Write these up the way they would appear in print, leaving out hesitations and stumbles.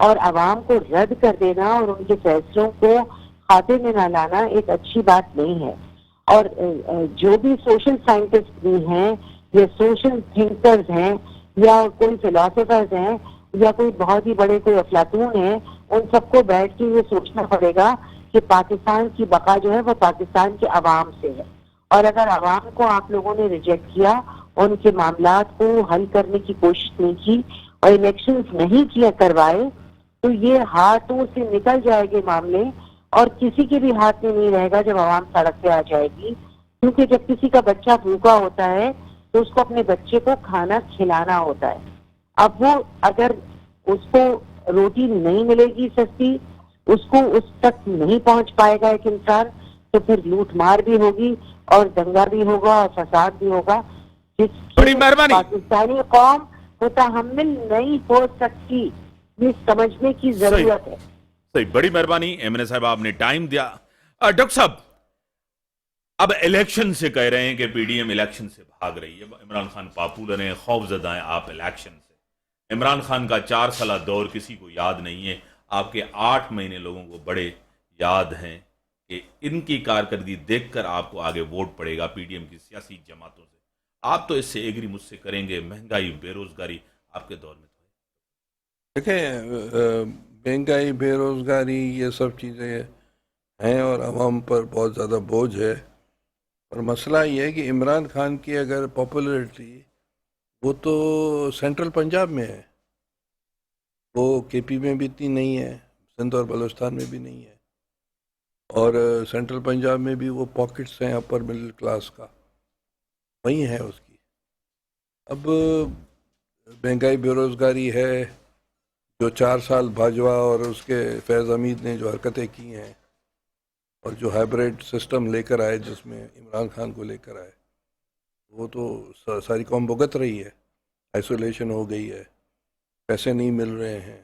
اور عوام کو رد کر دینا اور ان کے فیصلوں کو خاتے میں نہ لانا ایک اچھی بات نہیں ہے. اور جو بھی سوشل سائنٹسٹ بھی ہیں یا سوشل تھنکرز ہیں یا کوئی فلاسفرز ہیں یا کوئی بہت ہی بڑے کوئی افلاطون ہیں، ان سب کو بیٹھ کے یہ سوچنا پڑے گا کہ پاکستان کی بقا جو ہے وہ پاکستان کے عوام سے ہے. اور اگر عوام کو آپ لوگوں نے ریجیکٹ کیا، ان کے معاملات کو حل کرنے کی کوشش نہیں کی اور الیکشنز نہیں کیا کروائے، تو یہ ہاتھوں سے نکل جائے گے معاملے اور کسی کے بھی ہاتھ میں نہیں رہے گا جب عوام سڑک پہ آ جائے گی. کیونکہ جب کسی کا بچہ بھوکا ہوتا ہے تو اس کو اپنے بچے کو کھانا کھلانا ہوتا ہے. اب وہ اگر اس کو روٹی نہیں ملے گی سستی، اس کو اس تک نہیں پہنچ پائے گا ایک انسان، تو پھر لوٹ مار بھی ہوگی اور دنگا بھی ہوگا اور فساد بھی ہوگا، جس بڑی کی مہربانی. پاکستانی قوم متحمل نہیں ہو سکتی. یہ سمجھنے کی ضرورت ہے. صحیح، بڑی مہربانی ایم صاحب، آپ نے ٹائم دیا. ڈاکٹر صاحب، اب الیکشن سے کہہ رہے ہیں کہ پی ڈی ایم الیکشن سے بھاگ رہی ہے. عمران خان پاپولر ہیں، خوف زدہ ہیں آپ الیکشن سے. عمران خان کا 4 سالہ دور کسی کو یاد نہیں ہے، آپ کے 8 مہینے لوگوں کو بڑے یاد ہیں کہ ان کی کارکردگی دیکھ کر آپ کو آگے ووٹ پڑے گا پی ڈی ایم کی سیاسی جماعتوں سے. آپ تو اس سے ایگری مجھ سے کریں گے، مہنگائی، بے روزگاری آپ کے دور میں تو دیکھیں، مہنگائی، بے روزگاری، یہ سب چیزیں ہیں اور عوام پر بہت زیادہ بوجھ ہے. اور مسئلہ یہ ہے کہ عمران خان کی اگر پاپولرٹی، وہ تو سینٹرل پنجاب میں ہے، وہ کے پی میں بھی اتنی نہیں ہے، سندھ اور بلوچستان میں بھی نہیں ہے، اور سینٹرل پنجاب میں بھی وہ پاکٹس ہیں اپر مڈل کلاس کا، وہیں ہے اس کی. اب مہنگائی، بے روزگاری ہے. جو 4 سال بھاجوا اور اس کے فیض حمید نے جو حرکتیں کی ہیں اور جو ہائیبریڈ سسٹم لے کر آئے جس میں عمران خان کو لے کر آئے، وہ تو ساری قوم بھگت رہی ہے. آئسولیشن ہو گئی ہے، پیسے نہیں مل رہے ہیں،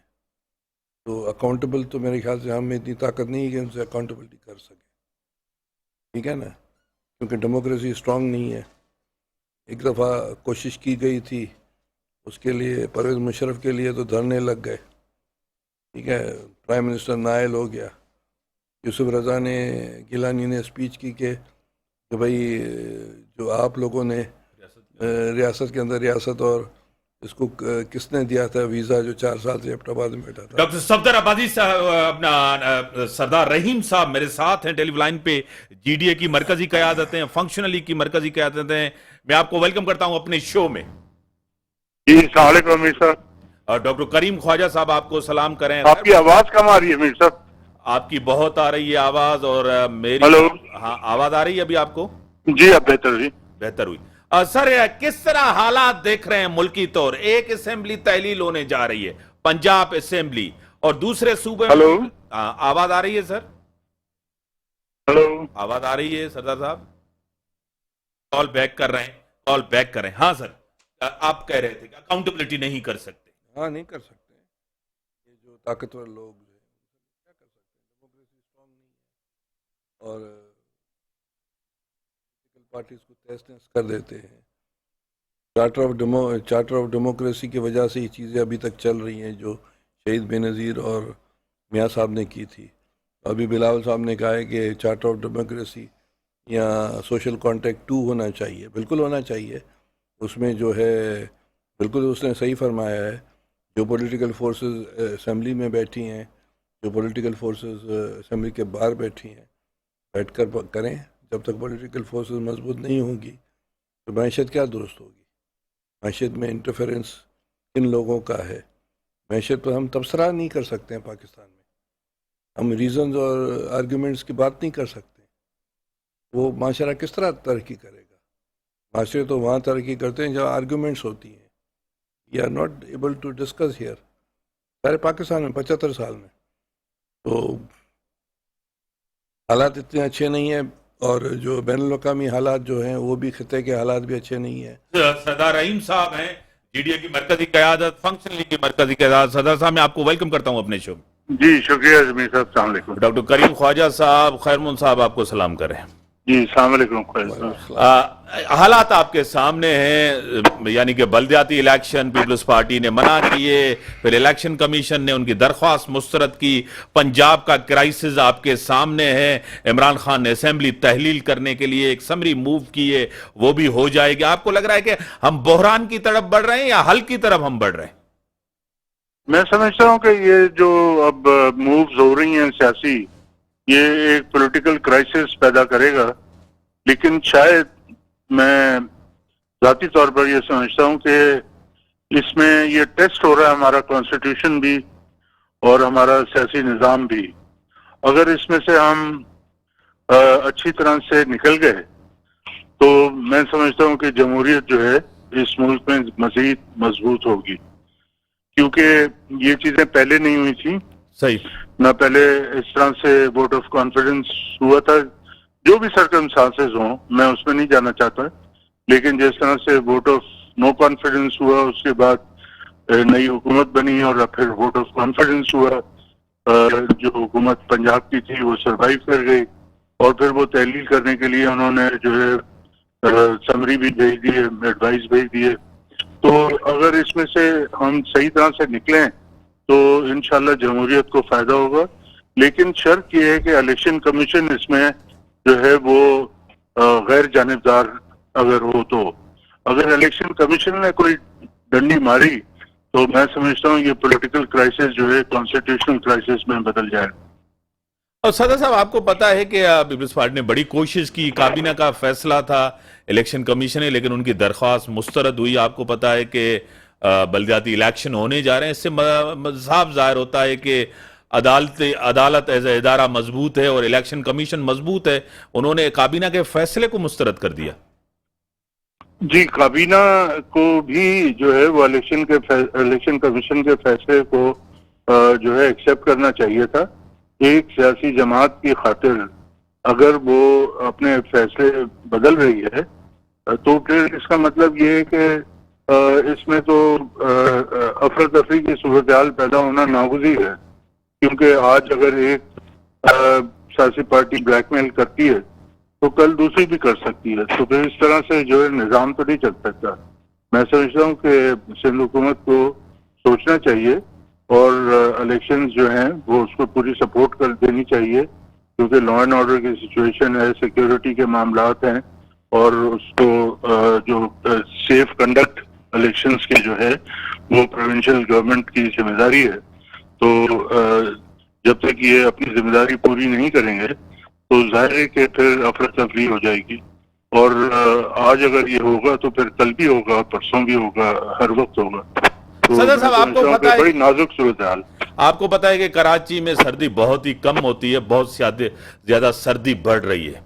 تو اکاؤنٹیبل تو میرے خیال سے ہم میں اتنی طاقت نہیں ہے کہ ان سے اکاؤنٹیبلٹی کر سکیں. ٹھیک ہے نا، کیونکہ ڈیموکریسی اسٹرانگ نہیں ہے. ایک دفعہ کوشش کی گئی تھی اس کے لیے، پرویز مشرف کے لیے، تو دھرنے لگ گئے. ٹھیک ہے، پرائم منسٹر نائل ہو گیا. یوسف رضا نے، گیلانی نے اسپیچ کی کہ بھائی جو آپ لوگوں نے ریاست کے اندر ریاست، اور اس کو کس نے دیا تھا ویزا جو 4 سال سے ایبٹ آباد میں بیٹھا تھا. ڈاکٹر صفدر آبادی صاحب، اپنا سردار رحیم صاحب میرے ساتھ ہیں ٹیلی لائن پہ، جی ڈی اے کی مرکزی قیادت ہیں، فنکشنلی کی مرکزی قیادت ہیں. میں آپ کو ویلکم کرتا ہوں اپنے شو میں. جی السلام علیکم امیر صاحب. اور ڈاکٹر کریم خواجہ صاحب آپ کو سلام کریں. آپ کی آواز کم آ رہی ہے امیر صاحب. آپ کی بہت آ رہی ہے آواز، اور میری ہلو. ہاں آواز آ رہی ہے ابھی آپ کو؟ جی اب بہتر. جی بہتر ہوئی. سر، کس طرح حالات دیکھ رہے ہیں ملکی طور؟ ایک اسمبلی تحلیل ہونے جا رہی ہے، پنجاب اسمبلی، اور دوسرے صوبے میں. ہلو. آواز آ رہی ہے سر؟ ہلو. آواز آ رہی ہے سردار صاحب؟ کال بیک کر رہے ہیں، کال بیک کر رہے ہیں. ہاں سر، آپ کہہ رہے تھے کہ اکاؤنٹیبلٹی نہیں کر سکتے. ہاں، نہیں کر سکتے. یہ جو طاقتور لوگ ہیں کیا کر سکتے ہیں؟ ڈیموکریسی اسٹرانگ نہیں ہے اور پولیٹیکل پارٹیز کو تہس نہس کر دیتے ہیں. چارٹر آف ڈیموکریسی کی وجہ سے یہ چیزیں ابھی تک چل رہی ہیں جو شہید بے نظیر اور میاں صاحب نے کی تھی. ابھی بلاول صاحب نے کہا ہے کہ چارٹر آف ڈیموکریسی یا سوشل کانٹیکٹ 2 ہونا چاہیے. بالکل ہونا چاہیے. اس میں جو ہے بالکل اس نے صحیح فرمایا ہے. جو پولیٹیکل فورسز اسمبلی میں بیٹھی ہیں، جو پولیٹیکل فورسز اسمبلی کے باہر بیٹھی ہیں، بیٹھ کر کریں. جب تک پولیٹیکل فورسز مضبوط نہیں ہوں گی تو معیشت کیا درست ہوگی؟ معیشت میں انٹرفیرنس کن لوگوں کا ہے؟ معیشت پر ہم تبصرہ نہیں کر سکتے ہیں. پاکستان میں ہم ریزنز اور آرگیومنٹس کی بات نہیں کر سکتے. وہ معاشرہ کس طرح ترقی کرے گا؟ معاشرے تو وہاں ترقی کرتے ہیں جہاں آرگیومنٹس ہوتی ہیں. You are not able to discuss here. سارے پاکستان میں 75 سال میں تو حالات اتنے اچھے نہیں ہیں، اور جو بین الاقوامی حالات جو ہیں وہ بھی خطے کے حالات بھی اچھے نہیں ہیں. سردار رحیم صاحب ہیں جی ڈی اے کی مرکزی قیادت، فنکشنلی کی مرکزی قیادت. سردار صاحب، میں آپ کو ویلکم کرتا ہوں اپنے شو میں. جی شکریہ امیر صاحب. السلام علیکم. ڈاکٹر کریم خواجہ صاحب، خیرمون صاحب آپ کو سلام کریں. جی السلام علیکم خیر حالات آپ کے سامنے ہیں، یعنی کہ بلدیاتی الیکشن پیپلز پارٹی نے منع کیے، پھر الیکشن کمیشن نے ان کی درخواست مسترد کی، پنجاب کا کرائسس آپ کے سامنے ہے، عمران خان نے اسمبلی تحلیل کرنے کے لیے ایک سمری موو کیے، وہ بھی ہو جائے گی۔ آپ کو لگ رہا ہے کہ ہم بحران کی طرف بڑھ رہے ہیں یا حل کی طرف ہم بڑھ رہے ہیں؟ میں سمجھتا ہوں کہ یہ جو اب مووز ہو رہی ہیں سیاسی، یہ ایک پولیٹیکل کرائسس پیدا کرے گا، لیکن شاید میں ذاتی طور پر یہ سمجھتا ہوں کہ اس میں یہ ٹیسٹ ہو رہا ہے ہمارا کانسٹیٹیوشن بھی اور ہمارا سیاسی نظام بھی۔ اگر اس میں سے ہم اچھی طرح سے نکل گئے تو میں سمجھتا ہوں کہ جمہوریت جو ہے اس ملک میں مزید مضبوط ہوگی، کیونکہ یہ چیزیں پہلے نہیں ہوئی تھیں، صحیح، نہ پہلے اس طرح سے ووٹ آف کانفیڈنس ہوا تھا، جو بھی سرکمسٹانسز ہوں میں اس میں نہیں جانا چاہتا، لیکن جس طرح سے ووٹ آف نو کانفیڈنس ہوا، اس کے بعد نئی حکومت بنی اور پھر ووٹ آف کانفیڈنس ہوا، جو حکومت پنجاب کی تھی وہ سروائیو کر گئی، اور پھر وہ تحلیل کرنے کے لیے انہوں نے جو ہے سمری بھی بھیج دیے، ایڈوائز بھیج دیے۔ تو اگر اس میں سے ہم صحیح طرح سے نکلیں تو انشاءاللہ جمہوریت کو فائدہ ہوگا، لیکن شرط یہ ہے کہ الیکشن کمیشن اس میں جو ہے وہ غیر جانبدار اگر ہو، تو اگر الیکشن کمیشن نے کوئی ڈنڈی ماری تو میں سمجھتا ہوں یہ پولیٹیکل کرائسس جو ہے کانسٹیٹیوشنل کرائسس میں بدل جائے۔ اور صدر صاحب آپ کو پتا ہے کہ پیپلز پارٹی نے بڑی کوشش کی، کابینہ کا فیصلہ تھا الیکشن کمیشن ہے، لیکن ان کی درخواست مسترد ہوئی۔ آپ کو پتا ہے کہ بلدیاتی الیکشن ہونے جا رہے ہیں، اس سے صاف ظاہر ہوتا ہے کہ عدالت ایز اے ادارہ مضبوط ہے اور الیکشن کمیشن مضبوط ہے، انہوں نے کابینہ کے فیصلے کو مسترد کر دیا۔ جی، کابینہ کو بھی جو ہے وہ الیکشن کمیشن کے فیصلے کو جو ہے ایکسیپٹ کرنا چاہیے تھا۔ ایک سیاسی جماعت کی خاطر اگر وہ اپنے فیصلے بدل رہی ہے تو پھر اس کا مطلب یہ ہے کہ اس میں تو افراتفری کی صورتحال پیدا ہونا ناگزیر ہے، کیونکہ آج اگر ایک سیاسی پارٹی بلیک میل کرتی ہے تو کل دوسری بھی کر سکتی ہے، تو پھر اس طرح سے جو ہے نظام تو نہیں چل سکتا۔ میں سمجھتا ہوں کہ سندھ حکومت کو سوچنا چاہیے اور الیکشنز جو ہیں وہ اس کو پوری سپورٹ کر دینی چاہیے، کیونکہ لا اینڈ آرڈر کی سچویشن ہے، سیکیورٹی کے معاملات ہیں، اور اس کو جو سیف کنڈکٹ الیکشنز کے جو ہے وہ پروونشل گورنمنٹ کی ذمہ داری ہے۔ تو جب تک یہ اپنی ذمہ داری پوری نہیں کریں گے تو ظاہر ہے کہ پھر افراتفری ہو جائے گی، اور آج اگر یہ ہوگا تو پھر کل بھی ہوگا، پرسوں بھی ہوگا، ہر وقت ہوگا۔ صدر صاحب آپ کو پتا ہے بڑی نازک صورتحال، آپ کو پتا ہے کہ کراچی میں سردی بہت ہی کم ہوتی ہے، بہت زیادہ سردی بڑھ رہی ہے،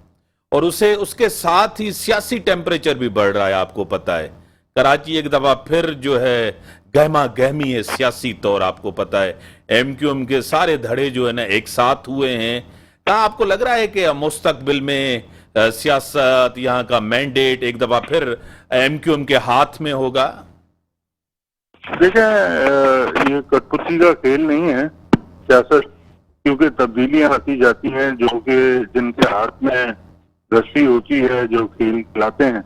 اور اس کے ساتھ ہی سیاسی ٹیمپریچر بھی بڑھ رہا ہے۔ آپ کو پتا ہے کراچی ایک دفعہ پھر جو ہے گہما گہمی ہے سیاسی طور۔ آپ کو پتا ہے ایم کیو ایم کے سارے دھڑے جو ہے نا ایک ساتھ ہوئے ہیں۔ کہاں آپ کو لگ رہا ہے کہ مستقبل میں سیاست یہاں کا مینڈیٹ ایک دفعہ پھر ایم کیو ایم کے ہاتھ میں ہوگا؟ دیکھیں یہ کٹ پتلی کا کھیل نہیں ہے سیاست، کیونکہ تبدیلیاں آتی جاتی ہیں، جو کہ جن کے ہاتھ میں رسی ہوتی ہے، جو کھیل کھلاتے ہیں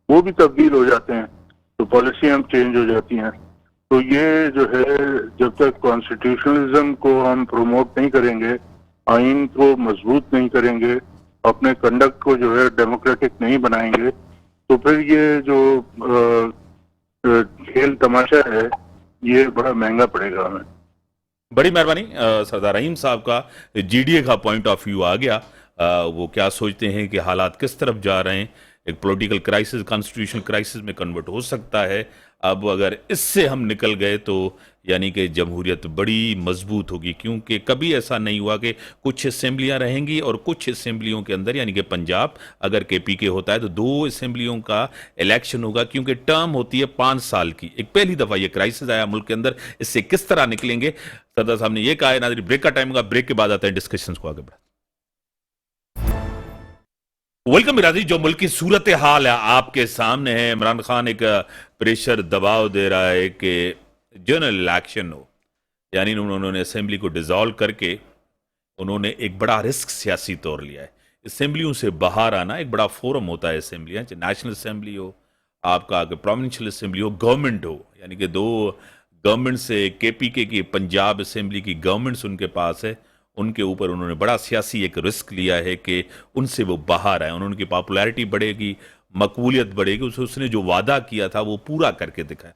وہ بھی تبدیل ہو جاتے ہیں، تو پالیسیاں چینج ہو جاتی ہیں۔ تو یہ جو ہے جب تک کانسٹیٹیوشنلزم کو ہم پروموٹ نہیں کریں گے، آئین کو مضبوط نہیں کریں گے، اپنے کنڈکٹ کو جو ہے ڈیموکریٹک نہیں بنائیں گے، تو پھر یہ جو کھیل تماشا ہے یہ بڑا مہنگا پڑے گا ہمیں۔ بڑی مہربانی سردار رحیم صاحب کا جی ڈی اے کا پوائنٹ آف ویو آ گیا۔ وہ کیا سوچتے ہیں کہ حالات کس طرف جا رہے ہیں، ایک پولیٹیکل کرائسس کانسٹیٹیوشنل کرائسس میں کنورٹ ہو سکتا ہے۔ اب اگر اس سے ہم نکل گئے تو یعنی کہ جمہوریت بڑی مضبوط ہوگی، کیونکہ کبھی ایسا نہیں ہوا کہ کچھ اسمبلیاں رہیں گی اور کچھ اسمبلیوں کے اندر یعنی کہ پنجاب اگر کے پی کے ہوتا ہے تو 2 اسمبلیوں کا الیکشن ہوگا، کیونکہ ٹرم ہوتی ہے 5 سال کی۔ ایک پہلی دفعہ یہ کرائسس آیا ملک کے اندر، اس سے کس طرح نکلیں گے؟ صدر صاحب نے یہ کہا ہے۔ ناظرین بریک کا ٹائم ہوگا، بریک کے بعد آتے ہیں ڈسکشنز کو آگے بڑھا۔ ویلکم برادری، جو ملک کی صورتحال ہے آپ کے سامنے ہے۔ عمران خان ایک پریشر دباؤ دے رہا ہے کہ جنرل الیکشن ہو، یعنی انہوں نے اسمبلی کو ڈیزالو کر کے انہوں نے ایک بڑا رسک سیاسی طور لیا ہے۔ اسمبلیوں سے باہر آنا. ایک بڑا فورم ہوتا ہے اسمبلیاں, چاہے نیشنل اسمبلی ہو, آپ کا پروونشل اسمبلی ہو, گورنمنٹ ہو, یعنی کہ دو گورنمنٹ سے کے پی کے کی پنجاب اسمبلی کی گورنمنٹس ان کے پاس ہے, ان کے اوپر انہوں نے بڑا سیاسی ایک رسک لیا ہے کہ ان سے وہ باہر آئے, ان کی پاپولیرٹی بڑھے گی, مقبولیت بڑھے گی. اس نے جو وعدہ کیا تھا وہ پورا کر کے دکھایا.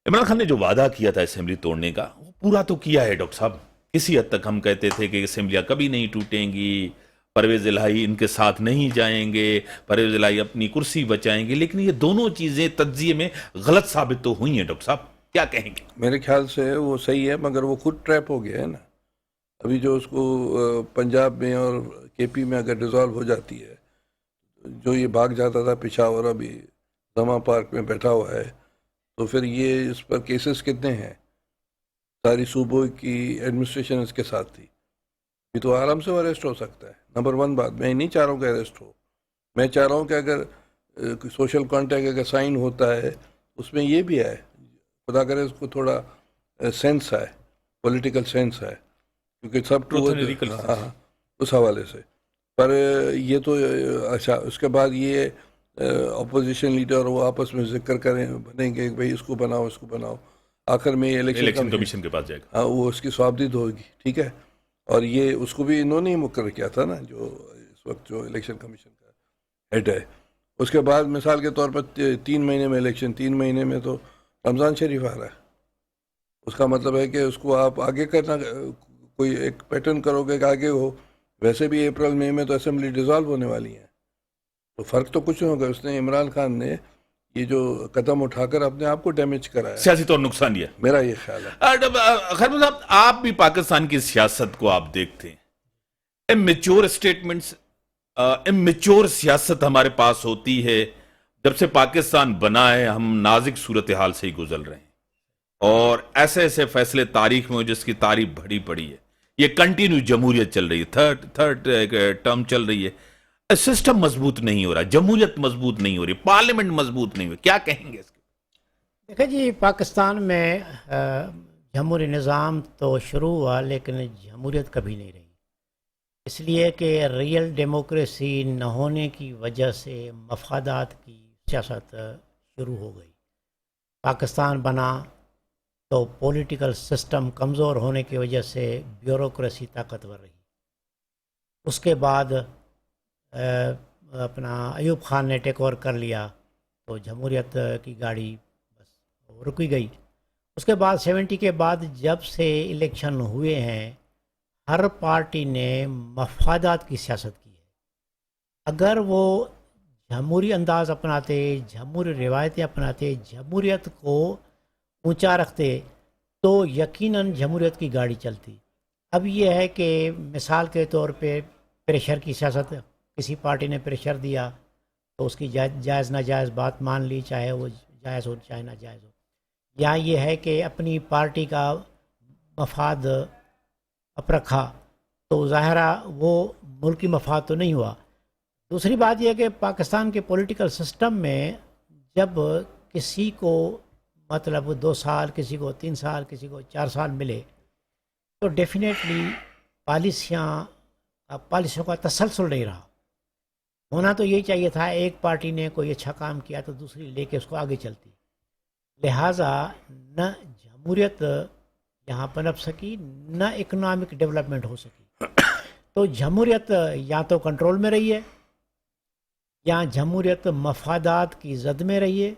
عمران خان نے جو وعدہ کیا تھا اسمبلی توڑنے کا وہ پورا تو کیا ہے ڈاکٹر صاحب. کسی حد تک ہم کہتے تھے کہ اسمبلیاں کبھی نہیں ٹوٹیں گی, پرویز الہی ان کے ساتھ نہیں جائیں گے, پرویز الہی اپنی کرسی بچائیں گے, لیکن یہ دونوں چیزیں تجزیے میں غلط ثابت تو ہوئی ہیں. ڈاکٹر صاحب کیا کہیں گے؟ میرے خیال سے وہ صحیح ہے, مگر وہ خود ٹریپ ہو گیا ہے نا. ابھی جو اس کو پنجاب میں اور کے پی میں اگر ڈیزالو ہو جاتی ہے, جو یہ بھاگ جاتا تھا پشاور ابھی زما پارک میں بیٹھا ہوا ہے, تو پھر یہ اس پر کیسز کتنے ہیں؟ ساری صوبوں کی ایڈمنسٹریشن اس کے ساتھ تھی, یہ تو آرام سے اریسٹ ہو سکتا ہے. نمبر 1 بات, میں نہیں چاہ رہا ہوں کہ اریسٹ ہو, میں چاہ رہا ہوں کہ اگر سوشل کانٹیکٹ اگر سائن ہوتا ہے اس میں یہ بھی ہے, خدا کرے اس کو تھوڑا سینس ہے, پولیٹیکل سینس ہے, کیونکہ سب ہاں اس حوالے سے. پر یہ تو اچھا, اس کے بعد یہ اپوزیشن لیڈر وہ آپس میں ذکر کریں بنیں گے کہ بھائی اس کو بناؤ اس کو بناؤ, آخر میں یہ الیکشن کمیشن کے پاس جائے گا. ہاں, وہ اس کی صوابدید ہوگی, ٹھیک ہے. اور یہ اس کو بھی انہوں نے ہی مقرر کیا تھا نا, جو اس وقت جو الیکشن کمیشن کا ہیڈ ہے. اس کے بعد مثال کے طور پر 3 مہینے میں الیکشن, 3 مہینے میں تو رمضان شریف آ رہا ہے. اس کا مطلب ہے کہ اس کو آپ آگے کرنا, کوئی ایک پیٹرن کرو گے کہ آگے ہو. ویسے بھی اپریل مئی میں تو اسمبلی ڈیزالو ہونے والی ہیں, تو فرق تو کچھ نہیں ہوگا. اس نے عمران خان نے یہ جو قدم اٹھا کر اپنے آپ کو ڈیمیج کرایا, سیاسی طور نقصان دیا, میرا یہ خیال ہے. خیر صاحب, آپ بھی پاکستان کی سیاست کو آپ دیکھتے ہیں, امیچور اسٹیٹمنٹس, امیچور سیاست ہمارے پاس ہوتی ہے. جب سے پاکستان بنا ہے ہم نازک صورتحال سے ہی گزر رہے ہیں, اور ایسے ایسے فیصلے تاریخ میں جس کی تعریف بڑی پڑی ہے. یہ کنٹینیو جمہوریت چل رہی ہے, تھرڈ ٹرم چل رہی ہے. سسٹم مضبوط نہیں ہو رہا, جمہوریت مضبوط نہیں ہو رہی, پارلیمنٹ مضبوط نہیں ہو رہی. کیا کہیں گے اس کے؟ دیکھیں جی, پاکستان میں جمہوری نظام تو شروع ہوا لیکن جمہوریت کبھی نہیں رہی, اس لیے کہ ریئل ڈیموکریسی نہ ہونے کی وجہ سے مفادات کی سیاست شروع ہو گئی. پاکستان بنا تو پولیٹیکل سسٹم کمزور ہونے کی وجہ سے بیوروکریسی طاقتور رہی. اس کے بعد اپنا ایوب خان نے ٹیک اوور کر لیا تو جمہوریت کی گاڑی بس رکی گئی. اس کے بعد 70 کے بعد جب سے الیکشن ہوئے ہیں, ہر پارٹی نے مفادات کی سیاست کی ہے. اگر وہ جمہوری انداز اپناتے, جمہوری روایتیں اپناتے, جمہوریت کو اونچا رکھتے تو یقیناً جمہوریت کی گاڑی چلتی. اب یہ ہے کہ مثال کے طور پہ پریشر کی سیاست, کسی پارٹی نے پریشر دیا تو اس کی جائز ناجائز بات مان لی, چاہے وہ جائز ہو چاہے ناجائز ہو. یا یہ ہے کہ اپنی پارٹی کا مفاد اپ رکھا تو ظاہرہ وہ ملکی مفاد تو نہیں ہوا. دوسری بات یہ ہے کہ پاکستان کے پولیٹیکل سسٹم میں جب کسی کو مطلب 2 سال, کسی کو 3 سال, کسی کو 4 سال ملے تو ڈیفینیٹلی پالیسیوں کا تسلسل نہیں رہا. ہونا تو یہی چاہیے تھا, ایک پارٹی نے کوئی اچھا کام کیا تو دوسری لے کے اس کو آگے چلتی. لہٰذا نہ جمہوریت یہاں پنپ سکی نہ اکنامک ڈیولپمنٹ ہو سکی. تو جمہوریت یا تو کنٹرول میں رہی ہے, یا جمہوریت مفادات کی زد میں رہی ہے,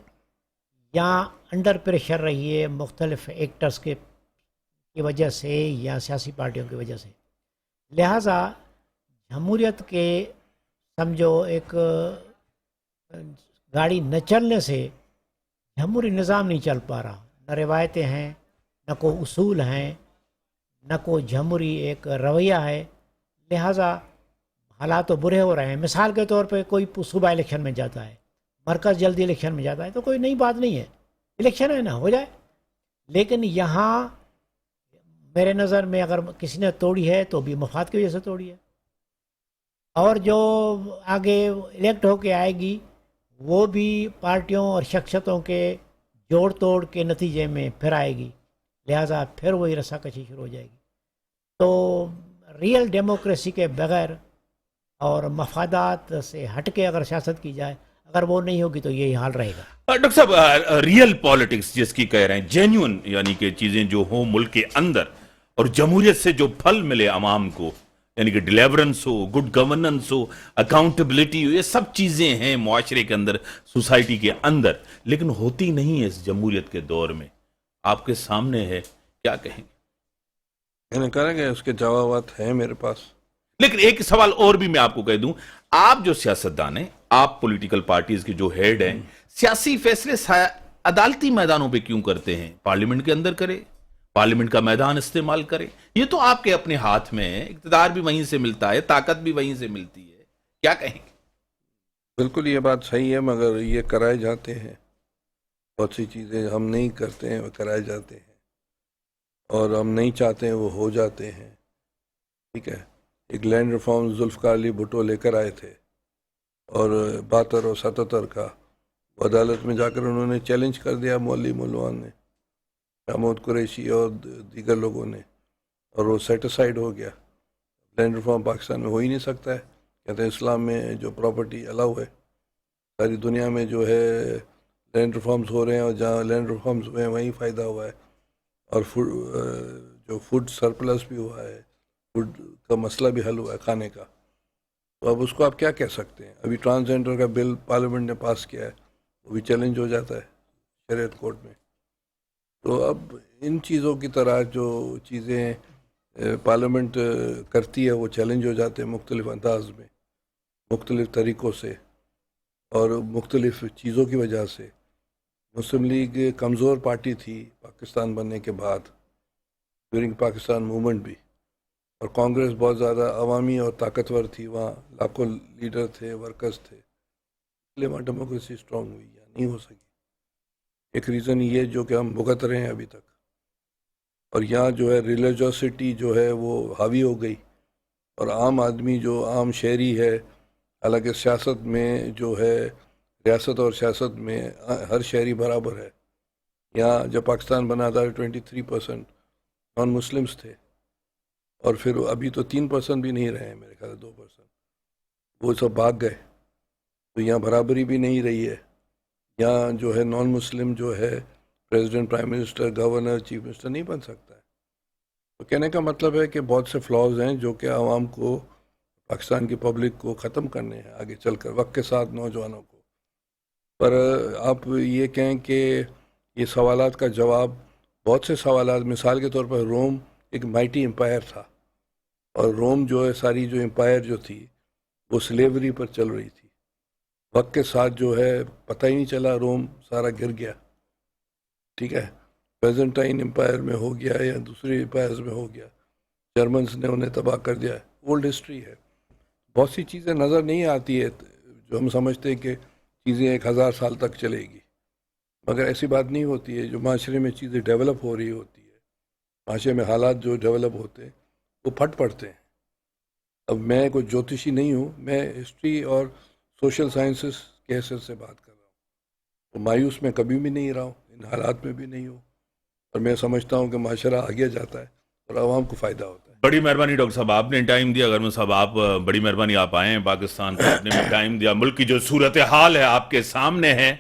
یا انڈر پریشر رہی ہے مختلف ایکٹرز کی وجہ سے یا سیاسی پارٹیوں کی وجہ سے. لہٰذا جمہوریت کے سمجھو ایک گاڑی نہ چلنے سے جمہوری نظام نہیں چل پا رہا. نہ روایتیں ہیں, نہ کوئی اصول ہیں, نہ کوئی جمہوری ایک رویہ ہے. لہٰذا حالات تو برے ہو رہے ہیں. مثال کے طور پہ کوئی صوبہ الیکشن میں جاتا ہے, مرکز جلدی الیکشن میں جاتا ہے تو کوئی نئی بات نہیں ہے, الیکشن ہے نا, ہو جائے. لیکن یہاں میرے نظر میں اگر کسی نے توڑی ہے تو بھی مفاد کی وجہ سے توڑی ہے, اور جو آگے الیکٹ ہو کے آئے گی وہ بھی پارٹیوں اور شخصیتوں کے جوڑ توڑ کے نتیجے میں پھر آئے گی. لہٰذا پھر وہی رسا کشی شروع ہو جائے گی. تو ریئل ڈیموکریسی کے بغیر اور مفادات سے ہٹ کے اگر سیاست کی جائے، اگر وہ نہیں ہوگی تو یہی حال رہے گا۔ ڈاکٹر صاحب، ریئل پالیٹکس جس کی کہہ رہے ہیں، جینیون یعنی کہ چیزیں جو ہوں ملک کے اندر، اور جمہوریت سے جو پھل ملے عوام کو، یعنی کہ ڈیلیورنس ہو، گڈ گورننس ہو، اکاؤنٹیبلٹی ہو، یہ سب چیزیں ہیں معاشرے کے اندر، سوسائٹی کے اندر، لیکن ہوتی نہیں ہے اس جمہوریت کے دور میں۔ آپ کے سامنے ہے، کیا کہیں گے؟ یعنی کریں گے، اس کے جوابات ہیں میرے پاس۔ لیکن ایک سوال اور بھی میں آپ کو کہہ دوں، آپ جو سیاستدان ہیں، آپ پولیٹیکل پارٹیز کے جو ہیڈ ہیں، سیاسی فیصلے عدالتی میدانوں پہ کیوں کرتے ہیں؟ پارلیمنٹ کے اندر کرے، پارلیمنٹ کا میدان استعمال کرے، یہ تو آپ کے اپنے ہاتھ میں ہے، اقتدار بھی وہیں سے ملتا ہے، طاقت بھی وہیں سے ملتی ہے، کیا کہیں گے؟ بالکل یہ بات صحیح ہے، مگر یہ کرائے جاتے ہیں، بہت سی چیزیں ہم نہیں کرتے ہیں وہ کرائے جاتے ہیں، اور ہم نہیں چاہتے ہیں وہ ہو جاتے ہیں، ٹھیک ہے۔ ایک لینڈ ریفارم ذوالفقار علی بھٹو لے کر آئے تھے، اور 72 اور 77 کا عدالت میں جا کر انہوں نے چیلنج کر دیا، مولوی ملوان نے، محمود قریشی اور دیگر لوگوں نے، اور وہ سیٹ اسائڈ ہو گیا۔ لینڈ ریفارم پاکستان میں ہو ہی نہیں سکتا ہے، کہتے ہیں اسلام میں جو پراپرٹی الاؤ ہے، ساری دنیا میں جو ہے لینڈ ریفارمز ہو رہے ہیں، اور جہاں لینڈ ریفارمز ہوئے ہیں وہیں فائدہ ہوا ہے، اور جو فوڈ سرپلس بھی ہوا ہے، فوڈ کا مسئلہ بھی حل ہوا ہے کھانے کا۔ تو اب اس کو آپ کیا کہہ سکتے ہیں؟ ابھی ٹرانسجینڈر کا بل پارلیمنٹ نے پاس کیا ہے، وہ بھی چیلنج ہو جاتا ہے شریعت کورٹ میں۔ تو اب ان چیزوں کی طرح جو چیزیں پارلیمنٹ کرتی ہے وہ چیلنج ہو جاتے ہیں مختلف انداز میں، مختلف طریقوں سے، اور مختلف چیزوں کی وجہ سے۔ مسلم لیگ کمزور پارٹی تھی پاکستان بننے کے بعد، ڈیورنگ پاکستان موومنٹ بھی، اور کانگریس بہت زیادہ عوامی اور طاقتور تھی، وہاں لاکھوں لیڈر تھے، ورکرز تھے، اس لیے وہاں ڈیموکریسی اسٹرانگ ہوئی یا نہیں ہو سکی۔ ایک ریزن یہ جو کہ ہم بھگت رہے ہیں ابھی تک، اور یہاں جو ہے ریلیجوسٹی جو ہے وہ حاوی ہو گئی، اور عام آدمی جو عام شہری ہے، حالانکہ سیاست میں جو ہے، ریاست اور سیاست میں ہر شہری برابر ہے۔ یہاں جب پاکستان بنا تھا 23% نان مسلمس تھے، اور پھر ابھی تو 3% بھی نہیں رہے ہیں، میرے خیال 2%، وہ سب بھاگ گئے۔ تو یہاں برابری بھی نہیں رہی ہے، یہاں جو ہے نان مسلم جو ہے president, prime minister, governor, chief minister نہیں بن سکتا ہے۔ تو کہنے کا مطلب ہے کہ بہت سے فلاز ہیں جو کہ عوام کو، پاکستان کی پبلک کو ختم کرنے ہیں آگے چل کر، وقت کے ساتھ نوجوانوں کو۔ پر آپ یہ کہیں کہ یہ سوالات کا جواب، بہت سے سوالات، مثال کے طور پر روم ایک مائٹی امپائر تھا، اور روم جو ہے، ساری جو امپائر جو تھی وہ سلیوری پر چل رہی تھی، وقت کے ساتھ جو ہے پتہ ہی نہیں چلا، روم سارا گر گیا، ٹھیک ہے، بیزنٹائن امپائر میں ہو گیا یا دوسری امپائرز میں ہو گیا، جرمنز نے انہیں تباہ کر دیا، اولڈ ہسٹری ہے۔ بہت سی چیزیں نظر نہیں آتی ہے جو ہم سمجھتے ہیں کہ چیزیں 1000 سال تک چلے گی، مگر ایسی بات نہیں ہوتی ہے۔ جو معاشرے میں چیزیں ڈیولپ ہو رہی ہوتی ہے، معاشرے میں حالات جو ڈیولپ ہوتے ہیں وہ پھٹ پڑتے ہیں۔ اب میں کوئی جوتشی نہیں ہوں، میں ہسٹری اور سوشل سائنسز کے حیثیت سے بات کر رہا ہوں، تو مایوس میں کبھی بھی نہیں رہا ہوں، ان حالات میں بھی نہیں ہوں، اور میں سمجھتا ہوں کہ معاشرہ آگے جاتا ہے اور عوام کو فائدہ ہوتا ہے۔ بڑی مہربانی ڈاکٹر صاحب، آپ نے ٹائم دیا، اگر صاحب آپ بڑی مہربانی، آپ آئے ہیں پاکستان کو، آپ نے بھی ٹائم دیا، ملک کی جو صورتحال ہے آپ کے سامنے ہے،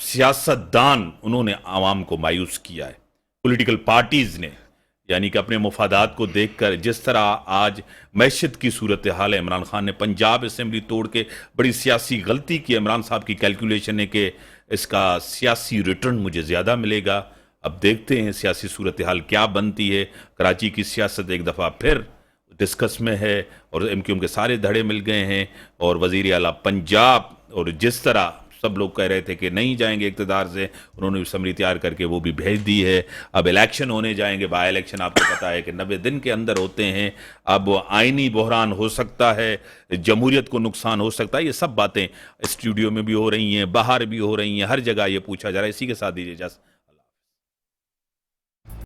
سیاستدان انہوں نے عوام کو مایوس کیا ہے، پولیٹیکل پارٹیز نے، یعنی کہ اپنے مفادات کو دیکھ کر جس طرح آج معیشت کی صورتحال ہے، عمران خان نے پنجاب اسمبلی توڑ کے بڑی سیاسی غلطی کی، عمران صاحب کی کیلکولیشن ہے کہ اس کا سیاسی ریٹرن مجھے زیادہ ملے گا۔ اب دیکھتے ہیں سیاسی صورتحال کیا بنتی ہے۔ کراچی کی سیاست ایک دفعہ پھر ڈسکس میں ہے، اور ایم کیو ایم کے سارے دھڑے مل گئے ہیں، اور وزیر اعلیٰ پنجاب، اور جس طرح سب لوگ کہہ رہے تھے کہ نہیں جائیں گے اقتدار سے، انہوں نے سمری تیار کر کے وہ بھی بھیج دی ہے۔ اب الیکشن ہونے جائیں گے، بائی الیکشن آپ کو پتا ہے کہ 90 دن کے اندر ہوتے ہیں، اب آئینی بحران ہو سکتا ہے، جمہوریت کو نقصان ہو سکتا ہے، یہ سب باتیں اسٹوڈیو میں بھی ہو رہی ہیں، باہر بھی ہو رہی ہیں، ہر جگہ یہ پوچھا جا رہا ہے۔ اسی کے ساتھ دیجیے اجازت۔